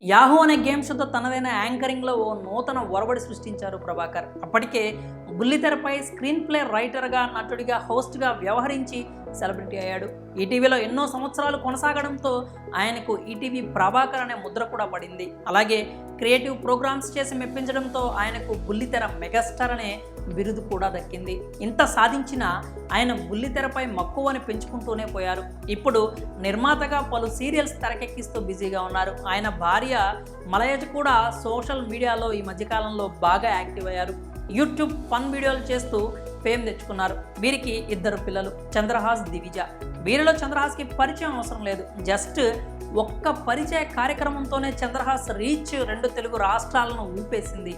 Yahoo అనే game షోతో తనదైన యాంకరింగ్లో ఓ నూతన ఒరవడి సృష్టించారు ప్రభాకర్. అప్పటికే బుల్లితెరపై స్క్రీన్ ప్లే రైటర్గా, నటుడిగా, హోస్ట్గా వ్యవహరించి సెలబ్రిటీ అయ్యాడు. ఈటీవీలో ఎన్నో సంవత్సరాలు కొనసాగడంతో ఆయనకు ఈటీవీ ప్రభాకర్ అనే ముద్ర కూడా పడింది. అలాగే క్రియేటివ్ ప్రోగ్రామ్స్ చేసి మెప్పించడంతో ఆయనకు బుల్లితెర మెగాస్టార్ అనే బిరుదు కూడా దక్కింది. ఇంత సాధించినా ఆయన బుల్లితెరపై మక్కువని పెంచుకుంటూనే పోయారు. ఇప్పుడు నిర్మాతగా పలు సీరియల్స్ తెరకెక్కిస్తూ బిజీగా ఉన్నారు. ఆయన భార్య మలయజ కూడా సోషల్ మీడియాలో ఈ మధ్యకాలంలో బాగా యాక్టివ్ అయ్యారు. యూట్యూబ్ ఫన్ వీడియోలు చేస్తూ ఫేమ్ తెచ్చుకున్నారు. వీరికి 2 పిల్లలు, చంద్రహాస్, దివిజ. వీరిలో చంద్రహాస్కి పరిచయం అవసరం లేదు. జస్ట్ ఒక్క పరిచయ కార్యక్రమంతోనే చంద్రహాస్ రీచ్ 2 తెలుగు రాష్ట్రాలను ఊపేసింది.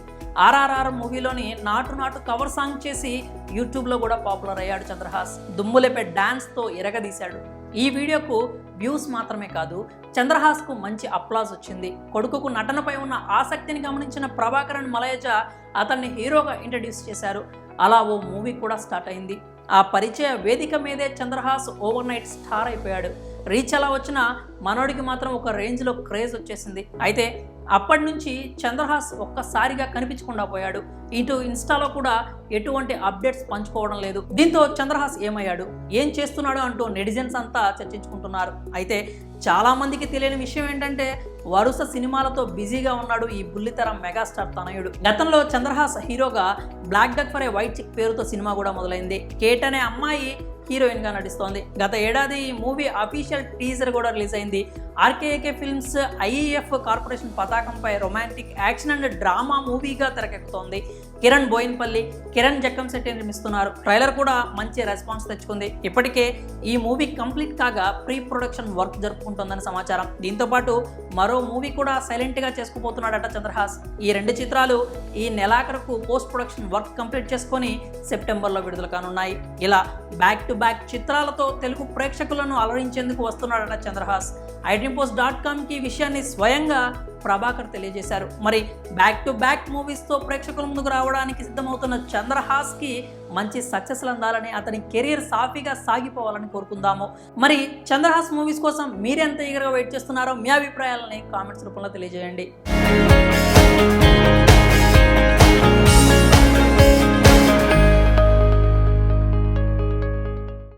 RRR మూవీలోని నాటు నాటు కవర్ సాంగ్ చేసి యూట్యూబ్లో కూడా పాపులర్ అయ్యాడు చంద్రహాస్. దుమ్ములేపే డాన్స్తో ఎరగదీశాడు. ఈ వీడియోకు వ్యూస్ మాత్రమే కాదు, చంద్రహాస్కు మంచి అప్లాజ్ వచ్చింది. కొడుకుకు నటనపై ఉన్న ఆసక్తిని గమనించిన ప్రభాకర్ అండ్ మలయజ అతన్ని హీరోగా ఇంట్రడ్యూస్ చేశారు. అలా ఓ మూవీ కూడా స్టార్ట్ అయింది. ఆ పరిచయ వేదిక మీదే చంద్రహాస్ ఓవర్ నైట్ స్టార్ అయిపోయాడు. రీచ్ అలా వచ్చినా మనోడికి మాత్రం ఒక రేంజ్లో క్రేజ్ వచ్చేసింది. అయితే అప్పటి నుంచి చంద్రహాస్ ఒక్కసారిగా కనిపించకుండా పోయాడు. ఇటు ఇన్స్టాలో కూడా ఎటువంటి అప్డేట్స్ పంచుకోవడం లేదు. దీంతో చంద్రహాస్ ఏమయ్యాడు, ఏం చేస్తున్నాడు అంటూ నెటిజన్స్ అంతా చర్చించుకుంటున్నారు. అయితే చాలామందికి తెలియని విషయం ఏంటంటే వరుస సినిమాలతో బిజీగా ఉన్నాడు ఈ బుల్లితెర మెగాస్టార్ తనయుడు. గతంలో చంద్రహాస్ హీరోగా black duck for a white chick పేరుతో సినిమా కూడా మొదలైంది. కేట్ అనే అమ్మాయి హీరోయిన్గా నటిస్తోంది. గత ఏడాది ఈ మూవీ అఫీషియల్ టీజర్ కూడా రిలీజ్ అయింది. RKAK ఫిల్మ్స్ IEF కార్పొరేషన్ పతాకంపై రొమాంటిక్ యాక్షన్ అండ్ డ్రామా మూవీగా తెరకెక్కుతోంది. కిరణ్ బోయిన్పల్లి, కిరణ్ జక్కంశెట్టి నిర్మిస్తున్నారు. ట్రైలర్ కూడా మంచి రెస్పాన్స్ తెచ్చుకుంది. ఇప్పటికే ఈ మూవీ కంప్లీట్ కాగా ప్రీ ప్రొడక్షన్ వర్క్ జరుపుకుంటోందని సమాచారం. దీంతోపాటు మరో మూవీ కూడా సైలెంట్గా చేసుకుపోతున్నాడట చంద్రహాస్. ఈ 2 చిత్రాలు ఈ నెలాఖరుకు పోస్ట్ ప్రొడక్షన్ వర్క్ కంప్లీట్ చేసుకొని సెప్టెంబర్లో విడుదల కానున్నాయి. ఇలా బ్యాక్ టు బ్యాక్ చిత్రాలతో తెలుగు ప్రేక్షకులను అలరించేందుకు వస్తున్నాడట చంద్రహాస్. IDNpost.comకి ఈ విషయాన్ని స్వయంగా ప్రభాకర్ తెలియజేశారు. మరి బ్యాక్ టు బ్యాక్ మూవీస్తో ప్రేక్షకుల ముందుకు రావడానికి సిద్ధమవుతున్న చంద్రహాస్కి మంచి సక్సెస్లు అందాలని, అతని కెరీర్ సాఫీగా సాగిపోవాలని కోరుకుందాము. మరి చంద్రహాస్ మూవీస్ కోసం మీరెంత ఈగర్గా వెయిట్ చేస్తున్నారో మీ అభిప్రాయాలని కామెంట్స్ రూపంలో తెలియజేయండి.